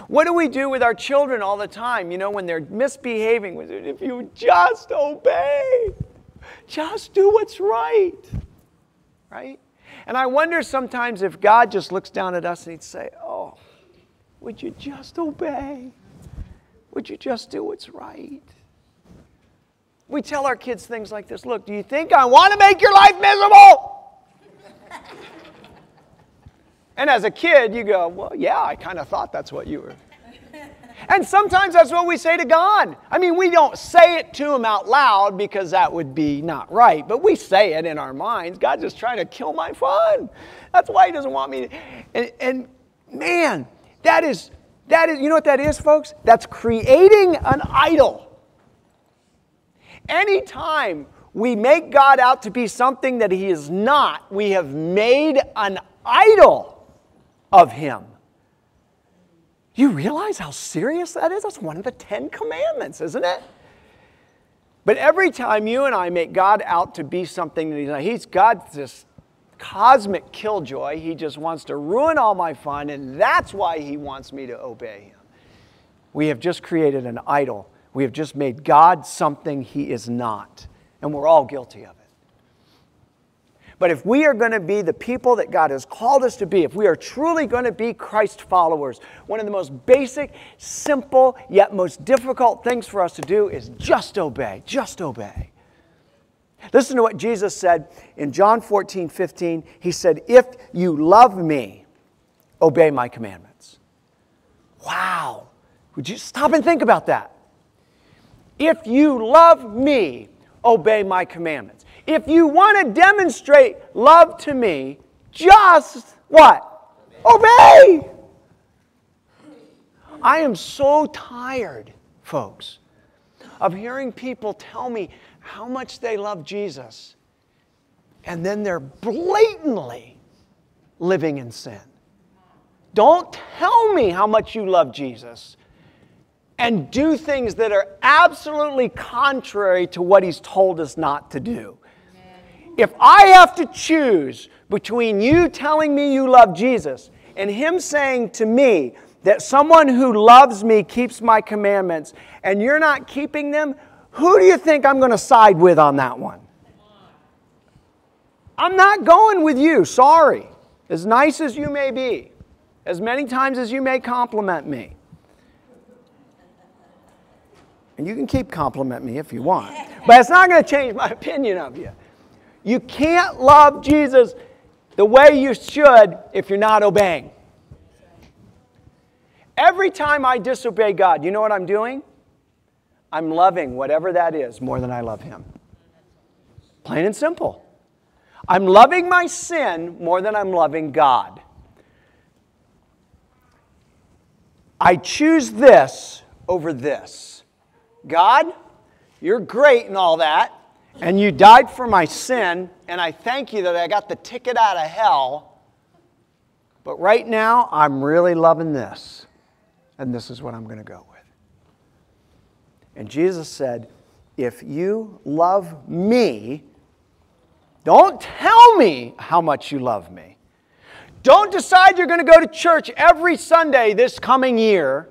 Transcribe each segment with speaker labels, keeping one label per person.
Speaker 1: What do we do with our children all the time? You know, when they're misbehaving, if you just obey, just do what's right. Right? And I wonder sometimes if God just looks down at us and he'd say, oh, would you just obey? Would you just do what's right? We tell our kids things like this. Look, do you think I want to make your life miserable? And as a kid, you go, well, yeah, I kind of thought that's what you were. And sometimes that's what we say to God. I mean, we don't say it to him out loud because that would be not right. But we say it in our minds. God's just trying to kill my fun. That's why he doesn't want me to. And man, that is, you know what that is, folks? That's creating an idol. Anytime we make God out to be something that he is not, we have made an idol of him. You realize how serious that is? That's one of the 10 commandments, isn't it? But every time you and I make God out to be something that he's not, he's got this cosmic killjoy. He just wants to ruin all my fun, and that's why he wants me to obey him. We have just created an idol. We have just made God something he is not. And we're all guilty of it. But if we are going to be the people that God has called us to be, if we are truly going to be Christ followers, one of the most basic, simple, yet most difficult things for us to do is just obey. Just obey. Listen to what Jesus said in John 14:15. He said, if you love me, obey my commandments. Wow. Would you stop and think about that? If you love me, obey my commandments. If you want to demonstrate love to me, just what? Obey. I am so tired, folks, of hearing people tell me how much they love Jesus, and then they're blatantly living in sin. Don't tell me how much you love Jesus and do things that are absolutely contrary to what he's told us not to do. If I have to choose between you telling me you love Jesus and him saying to me that someone who loves me keeps my commandments and you're not keeping them, who do you think I'm going to side with on that one? I'm not going with you, sorry. As nice as you may be, as many times as you may compliment me. And you can keep complimenting me if you want. But it's not going to change my opinion of you. You can't love Jesus the way you should if you're not obeying. Every time I disobey God, you know what I'm doing? I'm loving whatever that is more than I love him. Plain and simple. I'm loving my sin more than I'm loving God. I choose this over this. God, you're great and all that, and you died for my sin, and I thank you that I got the ticket out of hell, but right now I'm really loving this, and this is what I'm going to go with. And Jesus said, if you love me, don't tell me how much you love me. Don't decide you're going to go to church every Sunday this coming year.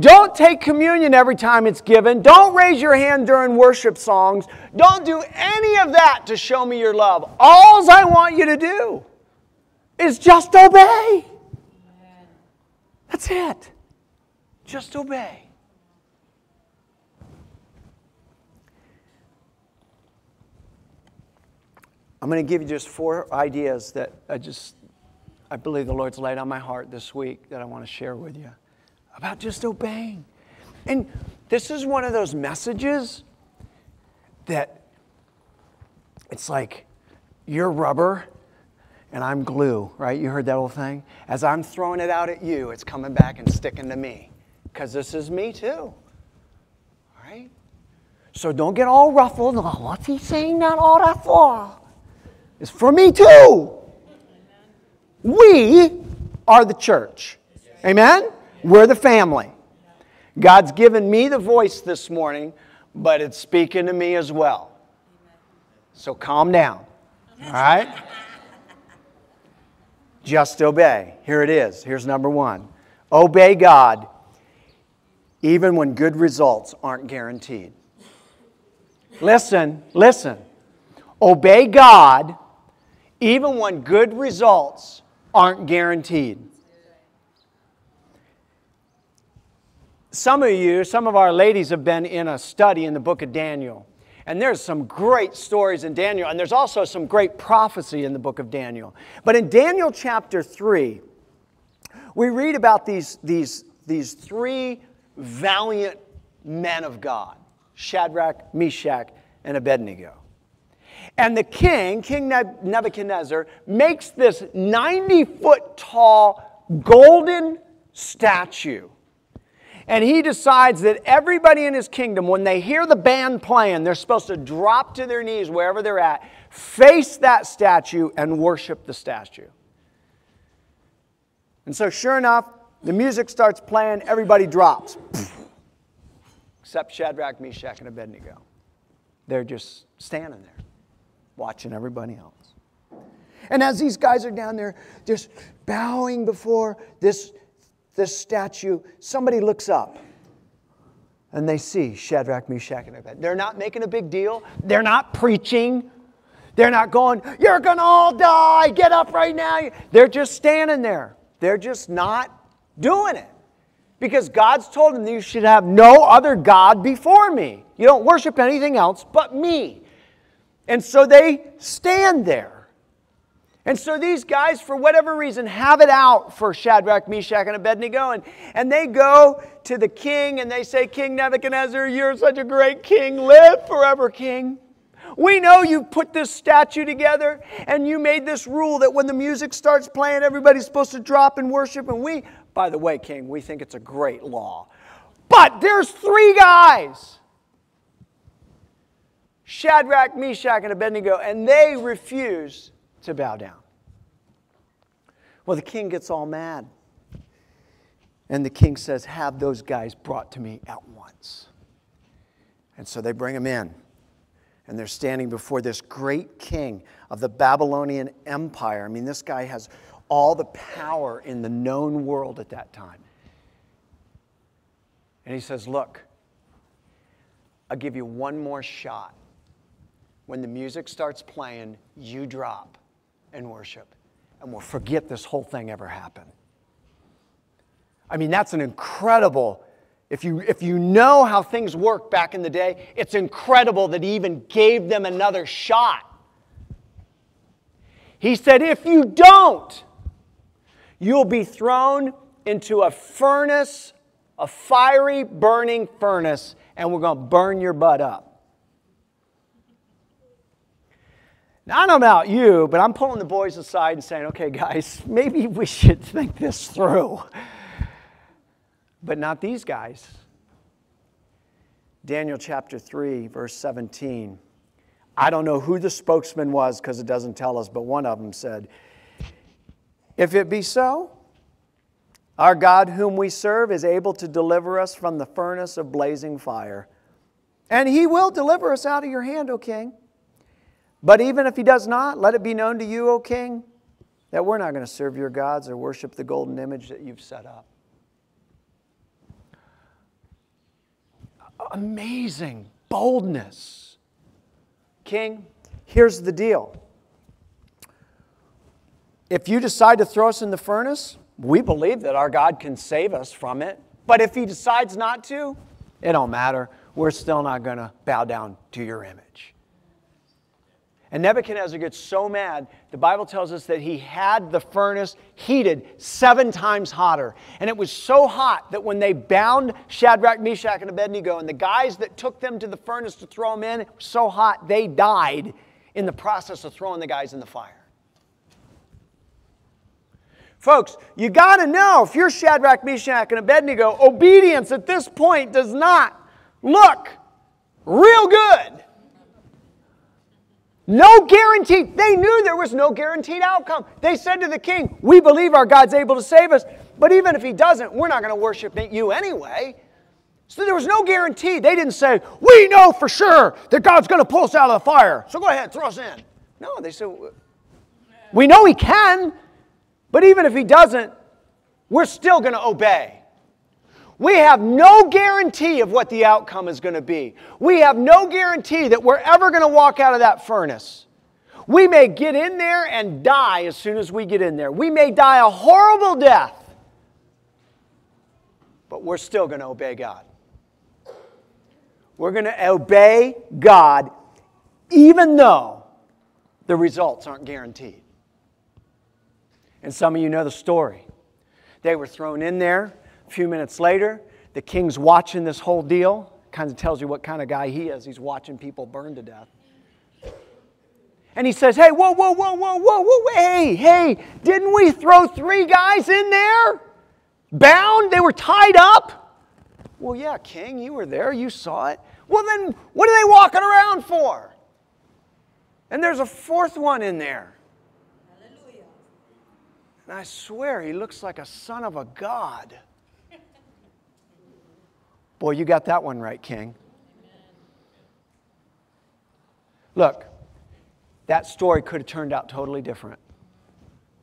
Speaker 1: Don't take communion every time it's given. Don't raise your hand during worship songs. Don't do any of that to show me your love. All I want you to do is just obey. That's it. Just obey. I'm going to give you just 4 ideas that I believe the Lord's laid on my heart this week that I want to share with you about just obeying. And this is one of those messages that it's like you're rubber and I'm glue, right? You heard that old thing? As I'm throwing it out at you, it's coming back and sticking to me because this is me too. All right? So don't get all ruffled. Oh, what's he saying that all that for? It's for me too. We are the church. Amen? We're the family. God's given me the voice this morning, but it's speaking to me as well. So calm down. All right? Just obey. Here it is. Here's number 1. Obey God, even when good results aren't guaranteed. Listen. Obey God, even when good results aren't guaranteed. Some of our ladies have been in a study in the book of Daniel. And there's some great stories in Daniel. And there's also some great prophecy in the book of Daniel. But in Daniel chapter 3, we read about these three valiant men of God. Shadrach, Meshach, and Abednego. And the King Nebuchadnezzar, makes this 90-foot tall golden statue. And he decides that everybody in his kingdom, when they hear the band playing, they're supposed to drop to their knees wherever they're at, face that statue, and worship the statue. And so sure enough, the music starts playing, everybody drops. Except Shadrach, Meshach, and Abednego. They're just standing there, watching everybody else. And as these guys are down there, just bowing before this statue, somebody looks up and they see Shadrach, Meshach, and Abednego. They're not making a big deal. They're not preaching. They're not going, "You're going to all die. Get up right now." They're just standing there. They're just not doing it. Because God's told them, you should have no other God before me. You don't worship anything else but me. And so they stand there. And so these guys, for whatever reason, have it out for Shadrach, Meshach, and Abednego. And they go to the king and they say, "King Nebuchadnezzar, you're such a great king. Live forever, king. We know you put this statue together and you made this rule that when the music starts playing, everybody's supposed to drop and worship. And by the way, king, we think it's a great law. But there's three guys, Shadrach, Meshach, and Abednego, and they refuse to bow down." Well, the king gets all mad. And the king says, "Have those guys brought to me at once." And so they bring them in. And they're standing before this great king of the Babylonian Empire. I mean, this guy has all the power in the known world at that time. And he says, "Look, I'll give you one more shot. When the music starts playing, you drop and worship. And we'll forget this whole thing ever happened." I mean, that's an incredible, if you know how things worked back in the day, it's incredible that he even gave them another shot. He said, "If you don't, you'll be thrown into a furnace, a fiery burning furnace, and we're going to burn your butt up." Now, I don't know about you, but I'm pulling the boys aside and saying, "Okay, guys, maybe we should think this through." But not these guys. Daniel chapter 3, verse 17. I don't know who the spokesman was because it doesn't tell us, but one of them said, "If it be so, our God whom we serve is able to deliver us from the furnace of blazing fire. And he will deliver us out of your hand, O king. But even if he does not, let it be known to you, O king, that we're not going to serve your gods or worship the golden image that you've set up." Amazing boldness. King, here's the deal. If you decide to throw us in the furnace, we believe that our God can save us from it. But if he decides not to, it don't matter. We're still not going to bow down to your image. And Nebuchadnezzar gets so mad, the Bible tells us that he had the furnace heated 7 times hotter. And it was so hot that when they bound Shadrach, Meshach, and Abednego, and the guys that took them to the furnace to throw them in, it was so hot they died in the process of throwing the guys in the fire. Folks, you got to know, if you're Shadrach, Meshach, and Abednego, obedience at this point does not look real good. No guarantee. They knew there was no guaranteed outcome. They said to the king, "We believe our God's able to save us, but even if he doesn't, we're not going to worship you anyway." So there was no guarantee. They didn't say, "We know for sure that God's going to pull us out of the fire, so go ahead, throw us in." No, they said, "We know he can, but even if he doesn't, we're still going to obey. We have no guarantee of what the outcome is going to be. We have no guarantee that we're ever going to walk out of that furnace. We may get in there and die as soon as we get in there. We may die a horrible death. But we're still going to obey God. We're going to obey God even though the results aren't guaranteed. And some of you know the story. They were thrown in there. A few minutes later, the king's watching this whole deal. Kind of tells you what kind of guy he is. He's watching people burn to death. And he says, hey, whoa, hey, didn't we throw 3 guys in there? Bound? They were tied up? Well, yeah, king, you were there. You saw it. Well, then what are they walking around for? And there's a 4th one in there. Hallelujah. And I swear he looks like a son of a god. Boy, you got that one right, king. Amen. Look, that story could have turned out totally different.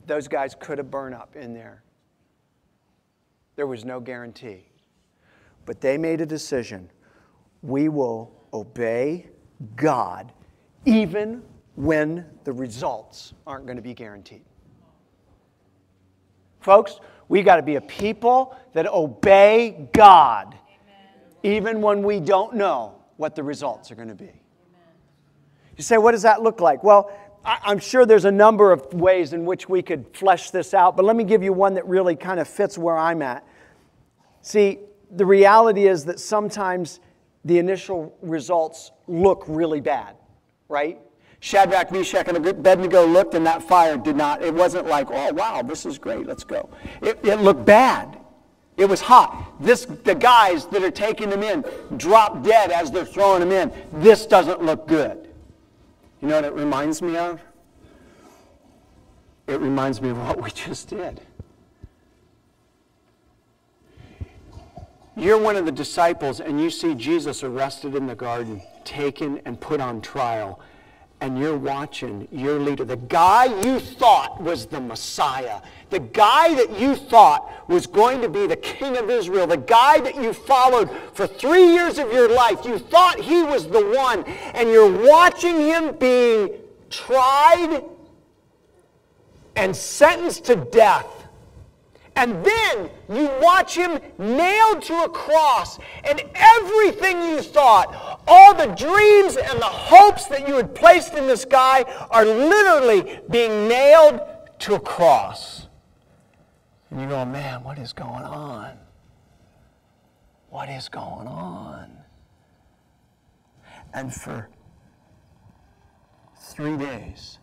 Speaker 1: Those guys could have burned up in there. There was no guarantee. But they made a decision. We will obey God even when the results aren't going to be guaranteed. Folks, we got to be a people that obey God even when we don't know what the results are going to be. You say, what does that look like? Well, I'm sure there's a number of ways in which we could flesh this out, but let me give you one that really kind of fits where I'm at. See, the reality is that sometimes the initial results look really bad, right? Shadrach, Meshach, and Abednego looked and that fire did not, it wasn't like, oh, wow, this is great, let's go. It looked bad. It was hot. The guys that are taking them in drop dead as they're throwing them in. This doesn't look good. You know what it reminds me of? It reminds me of what we just did. You're one of the disciples and you see Jesus arrested in the garden, taken and put on trial. And you're watching your leader, the guy you thought was the Messiah, the guy that you thought was going to be the king of Israel, the guy that you followed for 3 years of your life. You thought he was the one, and you're watching him being tried and sentenced to death. And then you watch him nailed to a cross, and everything you thought, all the dreams and the hopes that you had placed in this guy are literally being nailed to a cross. And you go, man, what is going on? What is going on? And for 3 days,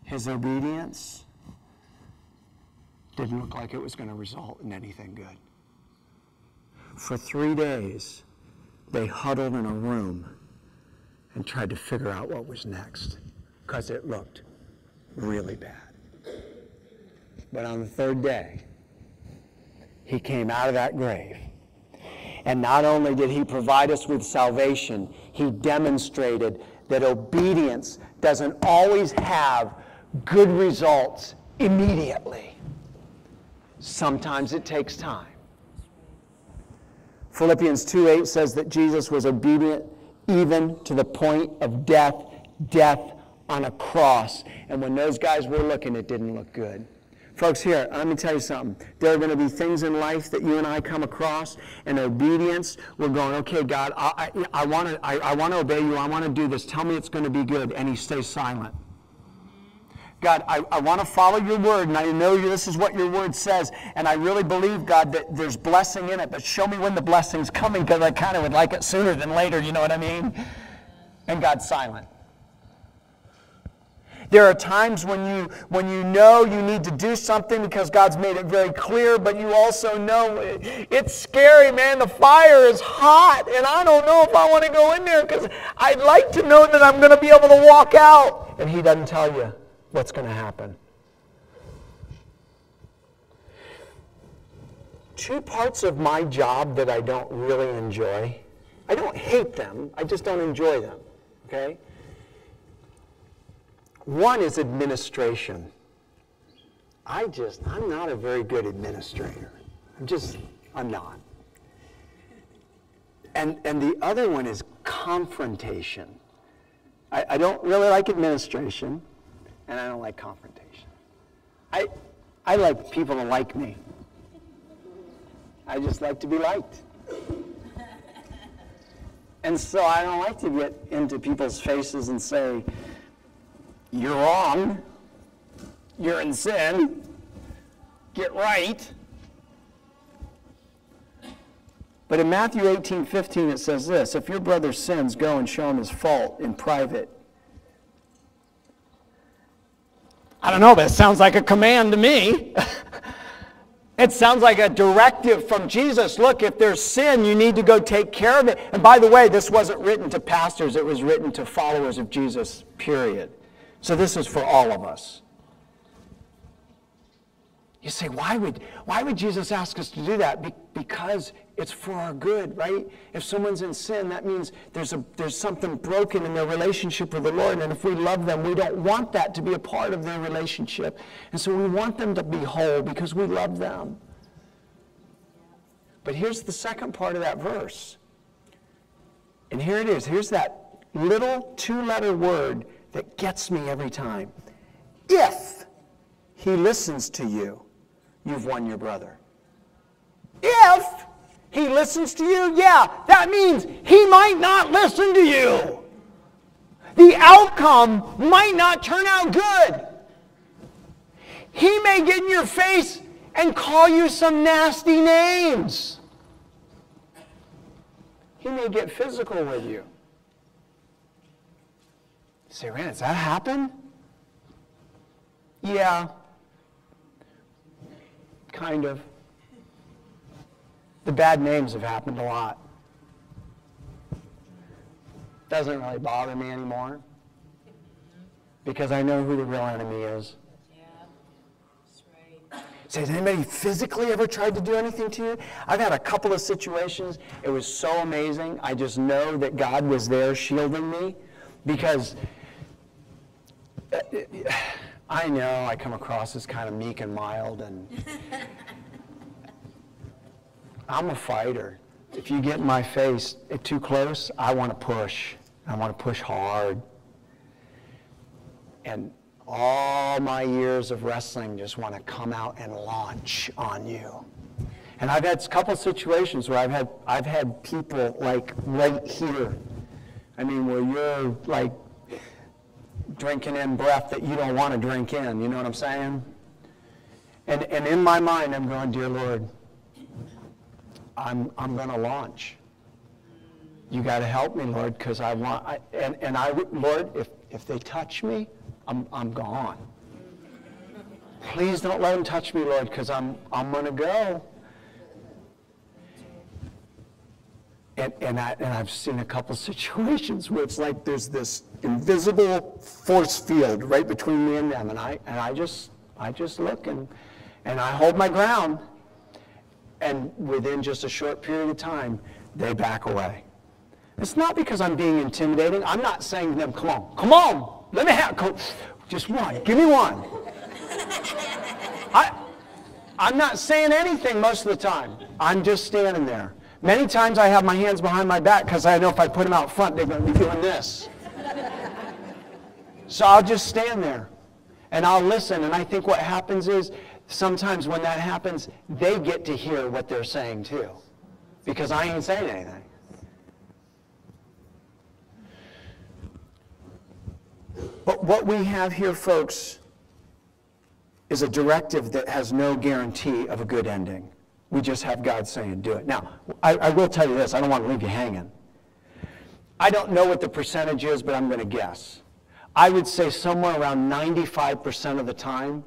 Speaker 1: his obedience didn't look like it was going to result in anything good. For 3 days, they huddled in a room and tried to figure out what was next because it looked really bad. But on the 3rd day, he came out of that grave. And not only did he provide us with salvation, he demonstrated that obedience doesn't always have good results immediately. Sometimes it takes time. Philippians 2:8 says that Jesus was obedient even to the point of death on a cross. And when those guys were looking, it didn't look good. Folks, here, let me tell you something. There are going to be things in life that you and I come across, and obedience, we're going, okay, God, I want to obey you. I want to do this. Tell me it's going to be good. And he stays silent. God, I want to follow your word, and I know this is what your word says, and I really believe, God, that there's blessing in it, but show me when the blessing's coming, because I kind of would like it sooner than later, you know what I mean? And God's silent. There are times when you know you need to do something because God's made it very clear, but you also know it's scary, man. The fire is hot, and I don't know if I want to go in there because I'd like to know that I'm going to be able to walk out. And he doesn't tell you what's going to happen. 2 parts of my job that I don't really enjoy. I don't hate them. I just don't enjoy them. Okay? One is administration. I'm not a very good administrator. I'm not. And the other one is confrontation. I don't really like administration, and I don't like confrontation. I like people to like me. I just like to be liked. And so I don't like to get into people's faces and say, you're wrong, you're in sin, get right. But in Matthew 18:15 it says this, if your brother sins, go and show him his fault in private. I don't know, but it sounds like a command to me. It sounds like a directive from Jesus. Look, if there's sin, you need to go take care of it. And by the way, this wasn't written to pastors. It was written to followers of Jesus, period. So this is for all of us. You say, why would Jesus ask us to do that? Because it's for our good, right? If someone's in sin, that means there's something broken in their relationship with the Lord. And if we love them, we don't want that to be a part of their relationship. And so we want them to be whole because we love them. But here's the second part of that verse. And here it is. Here's that little two-letter word that gets me every time. If he listens to you, you've won your brother. If he listens to you, yeah, that means he might not listen to you. The outcome might not turn out good. He may get in your face and call you some nasty names. He may get physical with you. You say, Rand, does that happen? Yeah. Kind of. The bad names have happened a lot. Doesn't really bother me anymore because I know who the real enemy is.
Speaker 2: Yeah, that's right.
Speaker 1: So has anybody physically ever tried to do anything to you? I've had a couple of situations. It was so amazing. I just know that God was there shielding me because I know I come across as kind of meek and mild, and I'm a fighter. If you get in my face too close, I want to push. I want to push hard. And all my years of wrestling just want to come out and launch on you. And I've had a couple situations where I've had people like right here. I mean, where you're like drinking in breath that you don't want to drink in. You know what I'm saying? And in my mind, I'm going, dear Lord, I'm going to launch. You got to help me, Lord, because Lord, if they touch me, I'm gone. Please don't let them touch me, Lord, because I'm going to go. And I've seen a couple situations where it's like there's this invisible force field right between me and them, and I just look and I hold my ground, and within just a short period of time, they back away. It's not because I'm being intimidating. I'm not saying to them, come on, let me have, just one, give me one. I'm not saying anything most of the time. I'm just standing there. Many times I have my hands behind my back because I know if I put them out front, they're going to be doing this. So I'll just stand there and I'll listen. And I think what happens is sometimes when that happens, they get to hear what they're saying too, because I ain't saying anything. But what we have here, folks, is a directive that has no guarantee of a good ending. We just have God saying, do it. Now, I will tell you this. I don't want to leave you hanging. I don't know what the percentage is, but I'm going to guess. I would say somewhere around 95% of the time,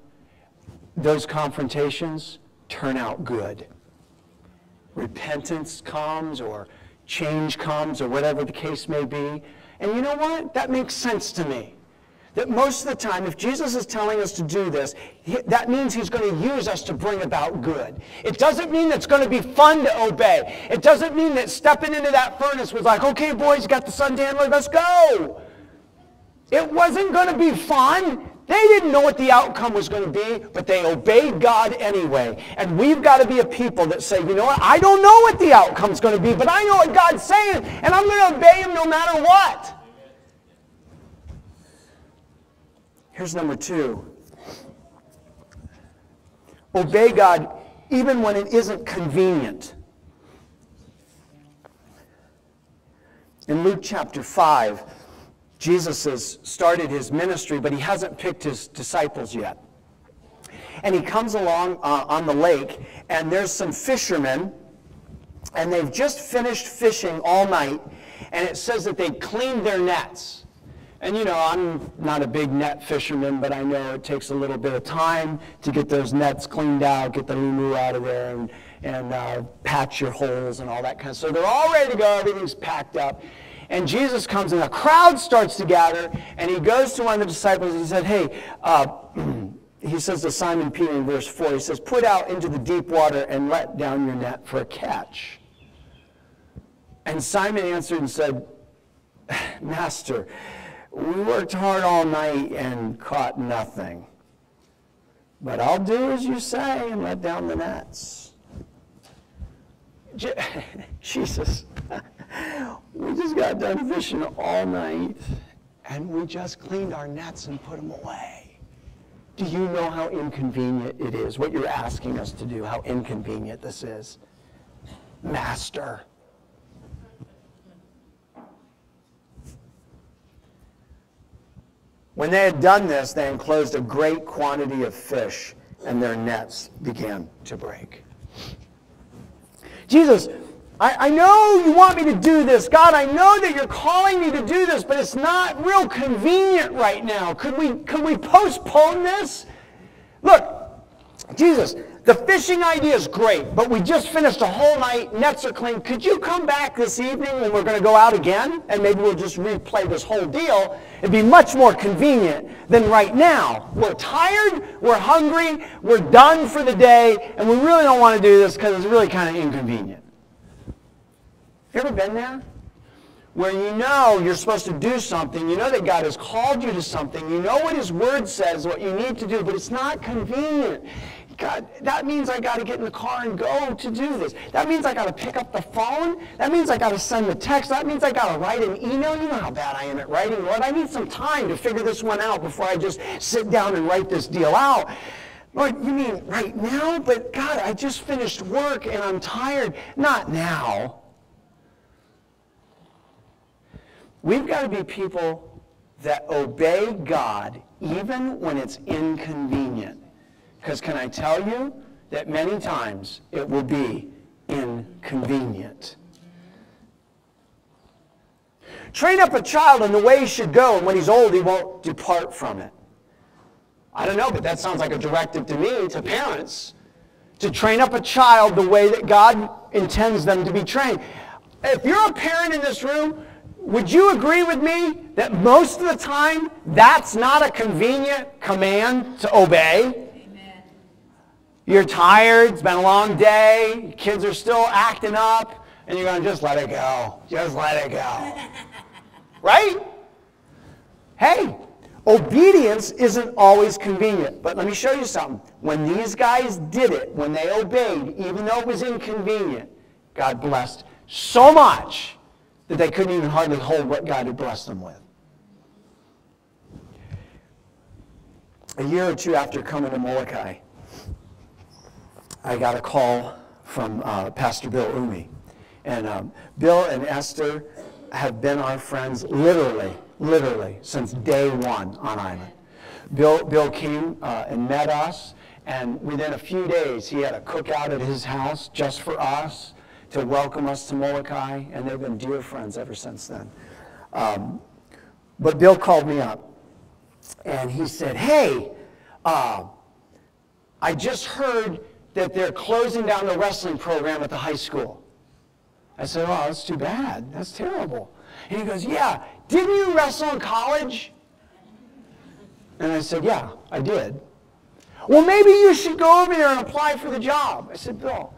Speaker 1: those confrontations turn out good. Repentance comes, or change comes, or whatever the case may be. And you know what? That makes sense to me. That most of the time, if Jesus is telling us to do this, that means he's going to use us to bring about good. It doesn't mean that it's going to be fun to obey. It doesn't mean that stepping into that furnace was like, okay, boys, you got the suntan look, let's go. It wasn't going to be fun. They didn't know what the outcome was going to be, but they obeyed God anyway. And we've got to be a people that say, you know what, I don't know what the outcome's going to be, but I know what God's saying, and I'm going to obey him no matter what. Here's number 2. Obey God even when it isn't convenient. In Luke chapter 5, Jesus has started his ministry, but he hasn't picked his disciples yet. And he comes along on the lake, and there's some fishermen, and they've just finished fishing all night, and it says that they cleaned their nets. And you know, I'm not a big net fisherman, but I know it takes a little bit of time to get those nets cleaned out, get the moo out of there, and patch your holes and all that kind of stuff. So they're all ready to go, everything's packed up. And Jesus comes and a crowd starts to gather, and he goes to one of the disciples and he said, hey, he says to Simon Peter in verse 4, he says, put out into the deep water and let down your net for a catch. And Simon answered and said, Master, we worked hard all night and caught nothing. But I'll do as you say and let down the nets. Jesus, we just got done fishing all night, and we just cleaned our nets and put them away. Do you know how inconvenient it is, what you're asking us to do, how inconvenient this is? Master. When they had done this, they enclosed a great quantity of fish, and their nets began to break. Jesus, I know you want me to do this. God, I know that you're calling me to do this, but it's not real convenient right now. Could we postpone this? Look, Jesus, the fishing idea is great, but we just finished a whole night, nets are clean. Could you come back this evening when we're going to go out again? And maybe we'll just replay this whole deal. It'd be much more convenient than right now. We're tired, we're hungry, we're done for the day, and we really don't want to do this because it's really kind of inconvenient. You ever been there? Where you know you're supposed to do something, you know that God has called you to something, you know what his word says, what you need to do, but it's not convenient. God, that means I got to get in the car and go to do this. That means I got to pick up the phone. That means I got to send the text. That means I got to write an email. You know how bad I am at writing, Lord. I need some time to figure this one out before I just sit down and write this deal out. Lord, you mean right now? But God, I just finished work and I'm tired. Not now. We've got to be people that obey God even when it's inconvenient. Because can I tell you that many times it will be inconvenient. Train up a child in the way he should go, and when he's old, he won't depart from it. I don't know, but that sounds like a directive to me, to parents, to train up a child the way that God intends them to be trained. If you're a parent in this room, would you agree with me that most of the time that's not a convenient command to obey? Amen. You're tired, it's been a long day, kids are still acting up, and you're going to just let it go. Just let it go. Right? Hey, obedience isn't always convenient. But let me show you something. When these guys did it, when they obeyed, even though it was inconvenient, God blessed so much that they couldn't even hardly hold what God had blessed them with. A year or two after coming to Molokai, I got a call from Pastor Bill Umi. And Bill and Esther have been our friends literally since day one on island. Bill came and met us, and within a few days he had a cookout at his house just for us, to welcome us to Molokai, and they've been dear friends ever since then. But Bill called me up, and he said, hey, I just heard that they're closing down the wrestling program at the high school. I said, oh, that's too bad. That's terrible. And he goes, yeah, didn't you wrestle in college? And I said, yeah, I did. Well, maybe you should go over there and apply for the job. I said, Bill,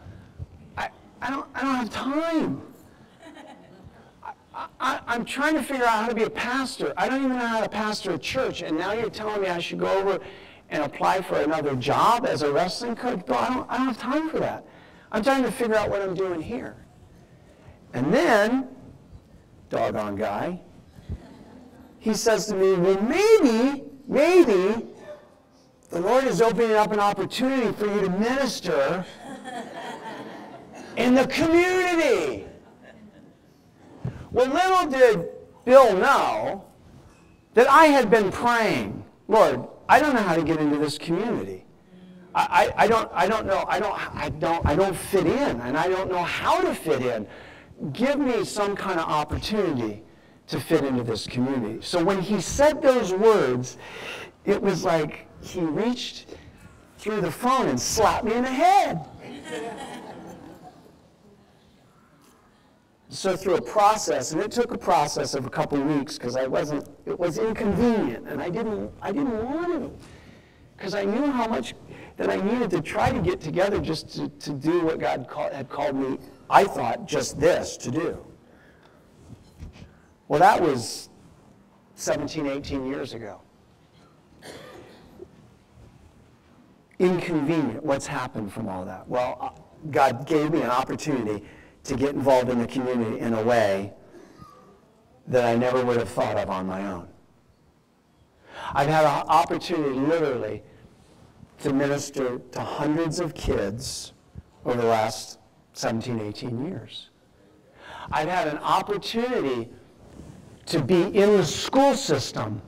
Speaker 1: I don't have time. I'm trying to figure out how to be a pastor. I don't even know how to pastor a church, and now you're telling me I should go over and apply for another job as a wrestling coach? Bill, I don't have time for that. I'm trying to figure out what I'm doing here. And then, doggone guy, he says to me, well, maybe the Lord is opening up an opportunity for you to minister in the community. Well, little did Bill know that I had been praying, Lord, I don't know how to get into this community. I don't fit in, and I don't know how to fit in. Give me some kind of opportunity to fit into this community. So when he said those words, it was like he reached through the phone and slapped me in the head. So through a process, and it took a process of a couple of weeks because it was inconvenient, and I didn't want to, because I knew how much that I needed to try to get together just to do what God had called me, I thought, just this to do. Well, that was 17, 18 years ago. Inconvenient. What's happened from all that? Well, God gave me an opportunity to get involved in the community in a way that I never would have thought of on my own. I've had an opportunity, literally, to minister to hundreds of kids over the last 17, 18 years. I've had an opportunity to be in the school system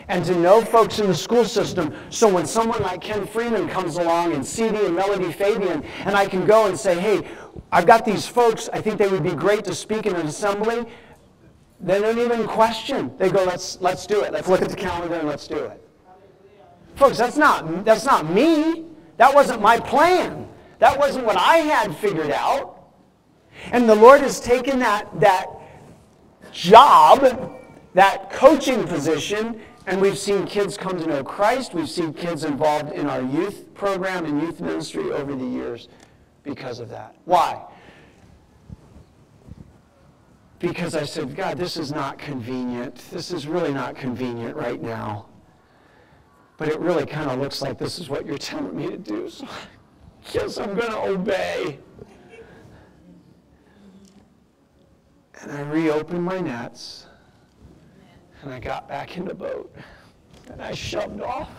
Speaker 1: and to know folks in the school system, so when someone like Ken Freeman comes along and CD and Melody Fabian, and I can go and say, hey, I've got these folks, I think they would be great to speak in an assembly, they don't even question. They go, let's do it. Let's look at the calendar and let's do it. Folks, that's not me. That wasn't my plan. That wasn't what I had figured out. And the Lord has taken that job, that coaching position, and we've seen kids come to know Christ. We've seen kids involved in our youth program and youth ministry over the years because of that. Why? Because I said, God, this is not convenient. This is really not convenient right now. But it really kind of looks like this is what you're telling me to do. So I guess I'm going to obey. And I reopened my nets. And I got back in the boat. And I shoved off.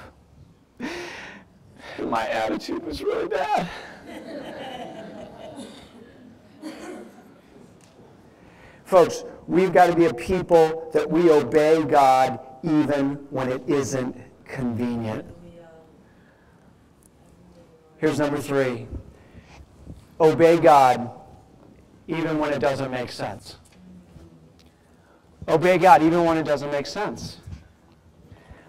Speaker 1: And my attitude was really bad. Folks, we've got to be a people that we obey God even when it isn't convenient. Here's number 3. Obey God even when it doesn't make sense. Obey God even when it doesn't make sense.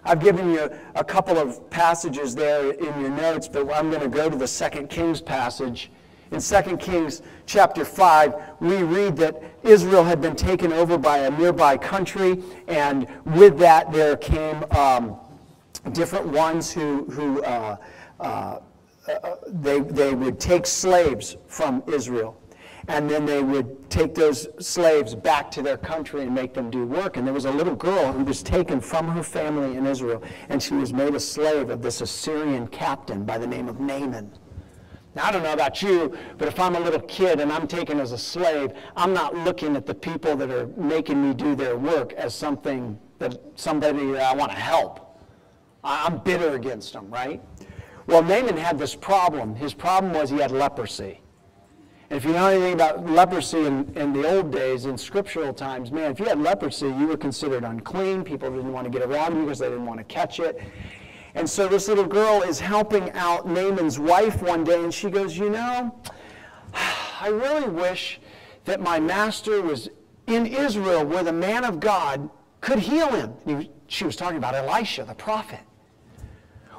Speaker 1: I've given you a couple of passages there in your notes, but I'm going to go to the 2 Kings passage. In 2 Kings chapter 5, we read that Israel had been taken over by a nearby country, and with that there came different ones who they would take slaves from Israel. And then they would take those slaves back to their country and make them do work. And there was a little girl who was taken from her family in Israel, and she was made a slave of this Assyrian captain by the name of Naaman. Now, I don't know about you, but if I'm a little kid and I'm taken as a slave, I'm not looking at the people that are making me do their work as somebody that I want to help. I'm bitter against them, right? Well, Naaman had this problem. His problem was he had leprosy. And if you know anything about leprosy in the old days, in scriptural times, man, if you had leprosy, you were considered unclean. People didn't want to get around you because they didn't want to catch it. And so this little girl is helping out Naaman's wife one day, and she goes, you know, I really wish that my master was in Israel where the man of God could heal him. She was talking about Elisha, the prophet.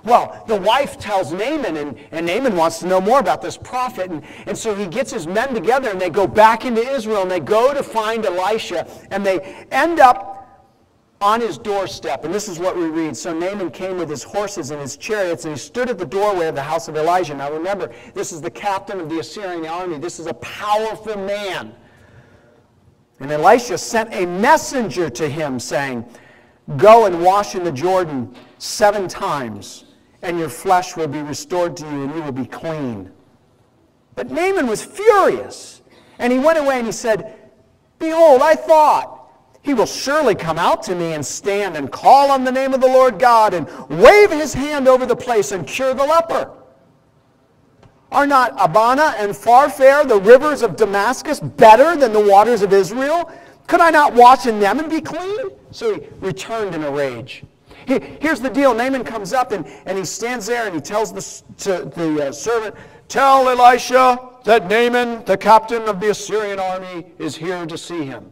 Speaker 1: Well, the wife tells Naaman, and Naaman wants to know more about this prophet, and so he gets his men together, and they go back into Israel, and they go to find Elisha, and they end up on his doorstep, and this is what we read. So Naaman came with his horses and his chariots, and he stood at the doorway of the house of Elijah. Now remember, this is the captain of the Assyrian army. This is a powerful man. And Elisha sent a messenger to him saying, go and wash in the Jordan 7 times, and your flesh will be restored to you, and you will be clean. But Naaman was furious, and he went away and he said, behold, I thought, he will surely come out to me and stand and call on the name of the Lord God and wave his hand over the place and cure the leper. Are not Abana and Pharpar, the rivers of Damascus, better than the waters of Israel? Could I not wash in them and be clean? So he returned in a rage. Here's the deal. Naaman comes up and he stands there and he tells the servant, tell Elisha that Naaman, the captain of the Assyrian army, is here to see him.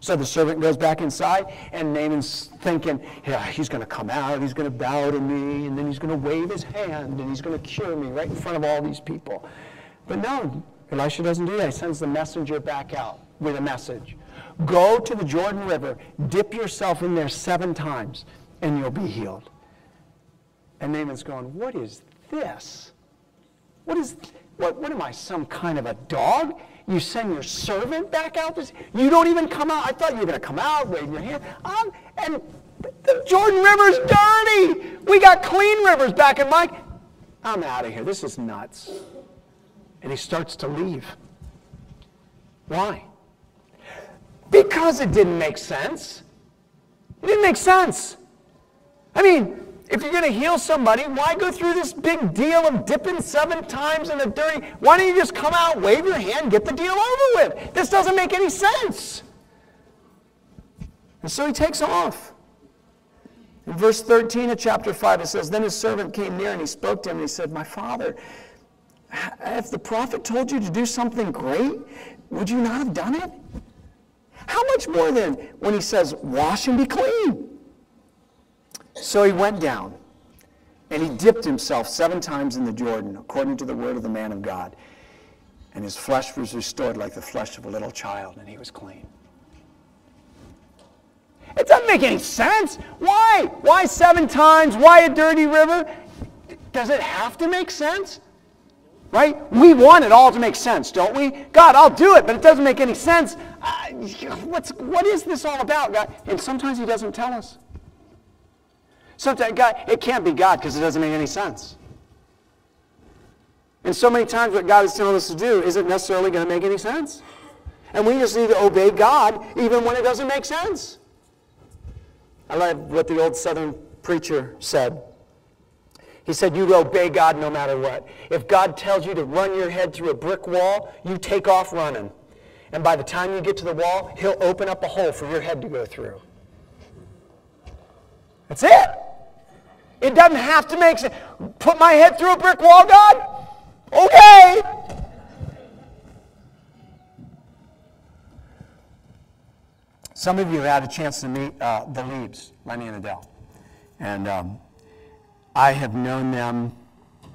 Speaker 1: So the servant goes back inside, and Naaman's thinking, yeah, he's going to come out, he's going to bow to me, and then he's going to wave his hand, and he's going to cure me right in front of all these people. But no, Elisha doesn't do that. He sends the messenger back out with a message. Go to the Jordan River, dip yourself in there 7 times, and you'll be healed. And Naaman's going, what is this? What am I, some kind of a dog? You send your servant back out? You don't even come out. I thought you were going to come out, wave your hand. And the Jordan River's dirty. We got clean rivers back in Mike. I'm out of here. This is nuts. And he starts to leave. Why? Because it didn't make sense. It didn't make sense. I mean, if you're going to heal somebody, why go through this big deal of dipping 7 times in the dirty? Why don't you just come out, wave your hand, get the deal over with? This doesn't make any sense. And so he takes off. In verse 13 of chapter 5, it says, then his servant came near and he spoke to him and he said, my father, if the prophet told you to do something great, would you not have done it? How much more then when he says, wash and be clean? So he went down, and he dipped himself 7 times in the Jordan, according to the word of the man of God. And his flesh was restored like the flesh of a little child, and he was clean. It doesn't make any sense. Why? Why 7 times? Why a dirty river? Does it have to make sense? Right? We want it all to make sense, don't we? God, I'll do it, but it doesn't make any sense. What is this all about, God? And sometimes he doesn't tell us. Sometimes God, it can't be God because it doesn't make any sense. And so many times what God is telling us to do isn't necessarily going to make any sense. And we just need to obey God even when it doesn't make sense. I love what the old Southern preacher said. He said, you obey God no matter what. If God tells you to run your head through a brick wall, you take off running. And by the time you get to the wall, he'll open up a hole for your head to go through. That's it. It doesn't have to make sense. Put my head through a brick wall, God? Okay. Some of you have had a chance to meet the Leibs, Lenny and Adele. And I have known them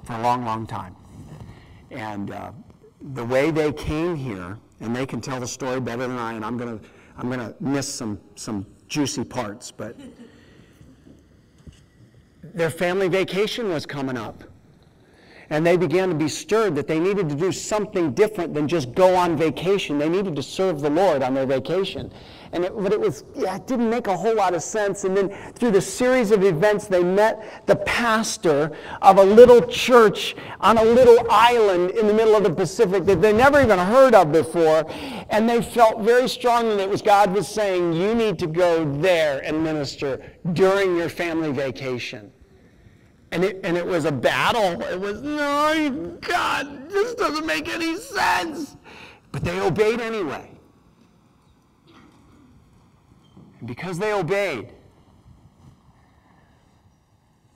Speaker 1: for a long, long time. And the way they came here, and they can tell the story better than I, and I'm gonna miss some juicy parts, but their family vacation was coming up. And they began to be stirred that they needed to do something different than just go on vacation. They needed to serve the Lord on their vacation. But it didn't make a whole lot of sense. And then through the series of events, they met the pastor of a little church on a little island in the middle of the Pacific that they never even heard of before. And they felt very strongly that God was saying, you need to go there and minister during your family vacation. And it was a battle. It was, no, God, this doesn't make any sense. But they obeyed anyway. And because they obeyed,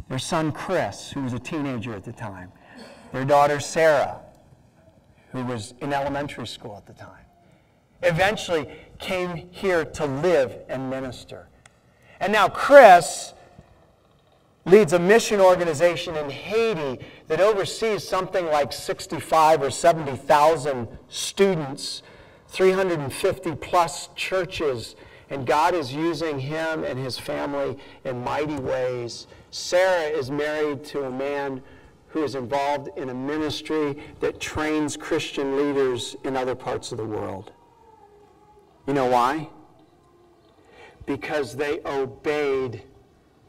Speaker 1: their son Chris, who was a teenager at the time, their daughter Sarah, who was in elementary school at the time, eventually came here to live and minister. And now Chris leads a mission organization in Haiti that oversees something like 65 or 70,000 students, 350 plus churches, and God is using him and his family in mighty ways. Sarah is married to a man who is involved in a ministry that trains Christian leaders in other parts of the world. You know why? Because they obeyed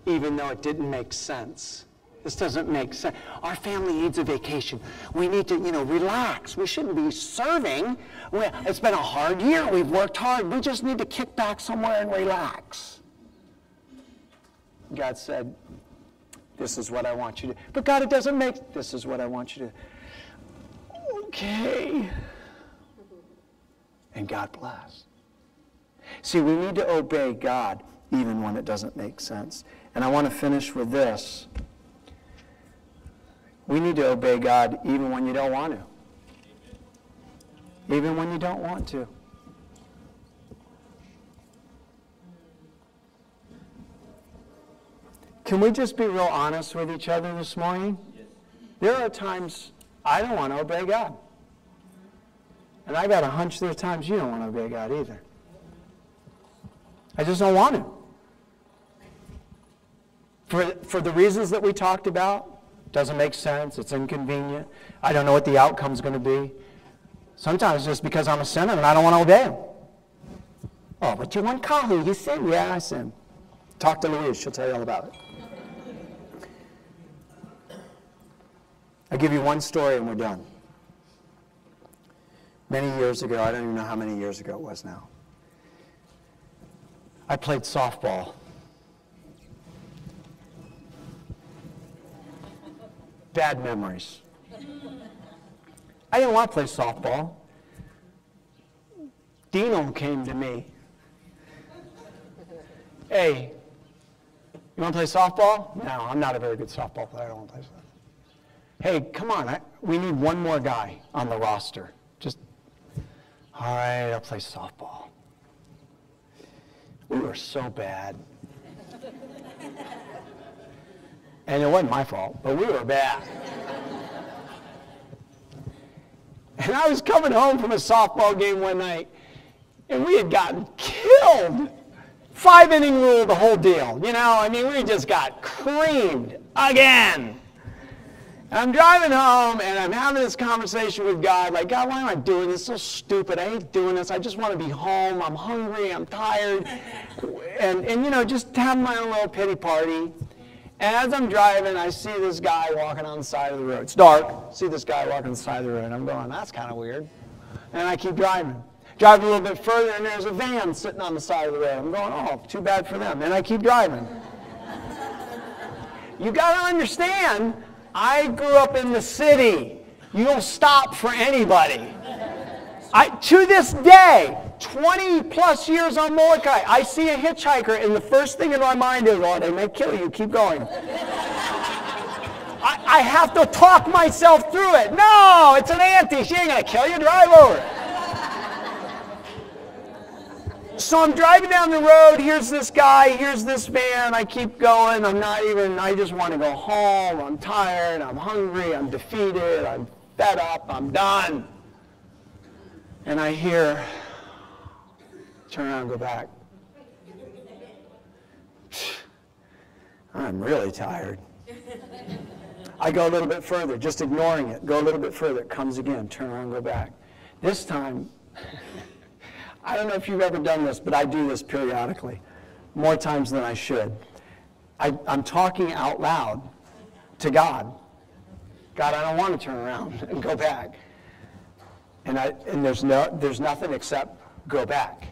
Speaker 1: even though it didn't make sense. This doesn't make sense. Our family needs a vacation. We need to, relax. We shouldn't be serving. It's been a hard year. We've worked hard. We just need to kick back somewhere and relax. God said, this is what I want you to do. But God, it doesn't make, this is what I want you to do. Okay. And God bless. See, we need to obey God even when it doesn't make sense. And I want to finish with this. We need to obey God even when you don't want to. Even when you don't want to. Can we just be real honest with each other this morning? Yes. There are times I don't want to obey God. And I got a hunch there are times you don't want to obey God either. I just don't want to. For the reasons that we talked about, doesn't make sense, it's inconvenient, I don't know what the outcome's going to be. Sometimes just because I'm a sinner and I don't want to obey him. Oh, but you want Kahu, you sin? Yeah, I sin. Talk to Louise, she'll tell you all about it. I'll give you one story and we're done. Many years ago, I don't even know how many years ago it was now, I played softball. Bad memories. I didn't want to play softball. Dino came to me. Hey, you want to play softball? No, I'm not a very good softball player. I don't want to play softball. Hey, come on. We need one more guy on the roster. Just, all right, I'll play softball. We were so bad. And it wasn't my fault, but we were bad. And I was coming home from a softball game one night, and we had gotten killed. 5-inning rule, the whole deal. We just got creamed again. And I'm driving home, and I'm having this conversation with God, like, God, why am I doing this? It's so stupid. I hate doing this. I just want to be home. I'm hungry. I'm tired. And just have my own little pity party. And as I'm driving, I see this guy walking on the side of the road. It's dark. I see this guy walking on the side of the road. I'm going, that's kind of weird. And I keep driving. Drive a little bit further, and there's a van sitting on the side of the road. I'm going, oh, too bad for them. And I keep driving. You got to understand, I grew up in the city. You don't stop for anybody. To this day, 20 plus years on Molokai, I see a hitchhiker and the first thing in my mind is, oh, they may kill you, keep going. I have to talk myself through it. No, it's an auntie, she ain't gonna kill you, drive over. So I'm driving down the road, here's this guy, here's this van, I keep going, I just want to go home, I'm tired, I'm hungry, I'm defeated, I'm fed up, I'm done. And I hear, turn around and go back. I'm really tired. I go a little bit further, just ignoring it. Go a little bit further. It comes again. Turn around and go back. This time, I don't know if you've ever done this, but I do this periodically, more times than I should. I'm talking out loud to God. God, I don't want to turn around and go back. And there's nothing except go back.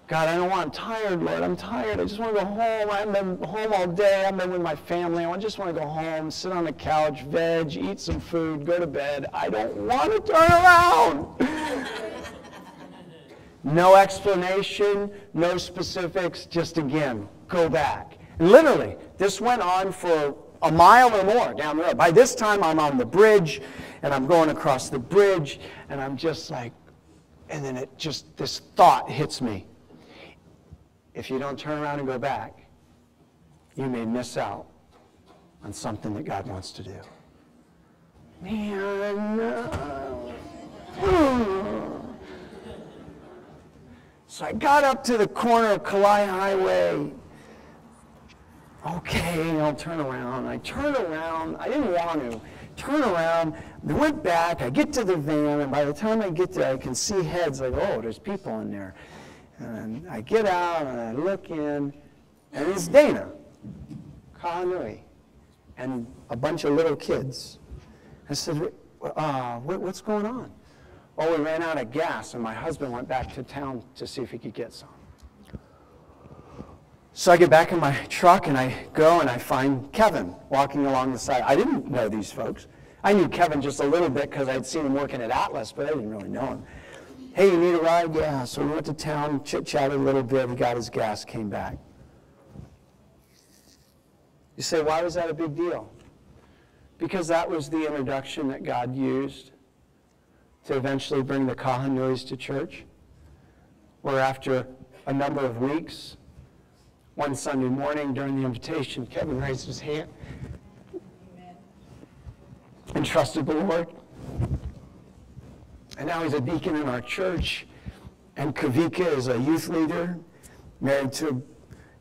Speaker 1: God, I don't want, I'm tired, Lord, I'm tired. I just want to go home. I've been home all day. I've been with my family. I just want to go home, sit on the couch, veg, eat some food, go to bed. I don't want to turn around. No explanation, no specifics, just again, go back. And literally, this went on for a mile or more down the road. By this time, I'm on the bridge, and I'm going across the bridge, and I'm just like, and then this thought hits me. If you don't turn around and go back, you may miss out on something that God wants to do. Man, no. So I got up to the corner of Kalai Highway. Okay, I'll turn around. I turned around. I didn't want to. Turn around. I went back. I get to the van, and by the time I get there, I can see heads like, oh, there's people in there. And I get out and I look in, and it's Dana Kahanui and a bunch of little kids. I said, what's going on? Oh, we ran out of gas, and my husband went back to town to see if he could get some. So I get back in my truck, and I go and I find Kevin walking along the side. I didn't know these folks. I knew Kevin just a little bit because I'd seen him working at Atlas, but I didn't really know him. Hey, you need a ride? Yeah. So we went to town, chit-chatted a little bit. He got his gas, came back. You say, why was that a big deal? Because that was the introduction that God used to eventually bring the Kahanuis to church, where after a number of weeks, one Sunday morning during the invitation, Kevin raised his hand and trusted the Lord. And now he's a deacon in our church, and Kavika is a youth leader, married to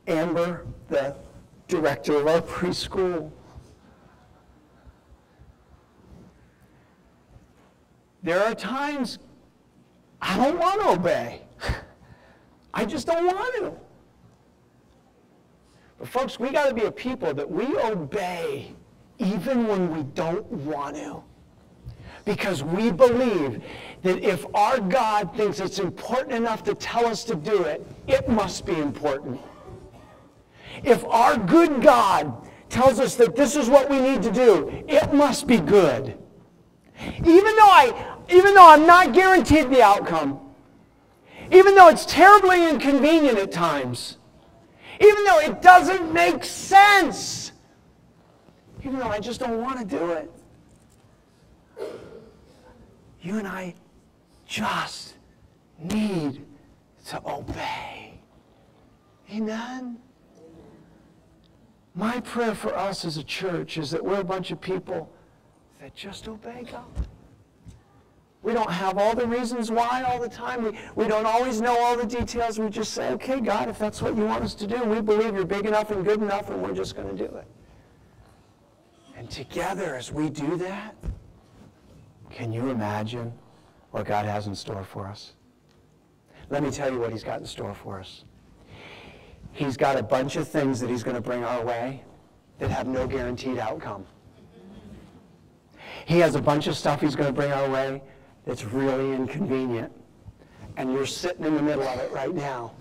Speaker 1: Amber, the director of our preschool. There are times I don't want to obey. I just don't want to. But folks, we got to be a people that we obey even when we don't want to. Because we believe that if our God thinks it's important enough to tell us to do it, it must be important. If our good God tells us that this is what we need to do, it must be good. Even though I'm not guaranteed the outcome, even though it's terribly inconvenient at times, even though it doesn't make sense, even though I just don't want to do it, you and I just need to obey. Amen? My prayer for us as a church is that we're a bunch of people that just obey God. We don't have all the reasons why all the time. We don't always know all the details. We just say, okay, God, if that's what you want us to do, we believe you're big enough and good enough, and we're just going to do it. And together, as we do that, can you imagine what God has in store for us? Let me tell you what he's got in store for us. He's got a bunch of things that he's going to bring our way that have no guaranteed outcome. He has a bunch of stuff he's going to bring our way that's really inconvenient. And you're sitting in the middle of it right now.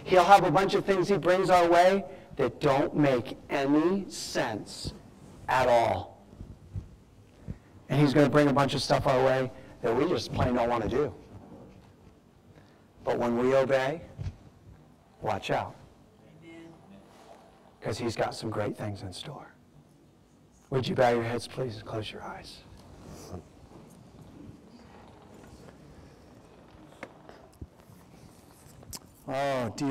Speaker 1: He'll have a bunch of things he brings our way that don't make any sense at all. And he's going to bring a bunch of stuff our way that we just plain don't want to do. But when we obey, watch out. Because he's got some great things in store. Would you bow your heads, please, and close your eyes? Oh, dear.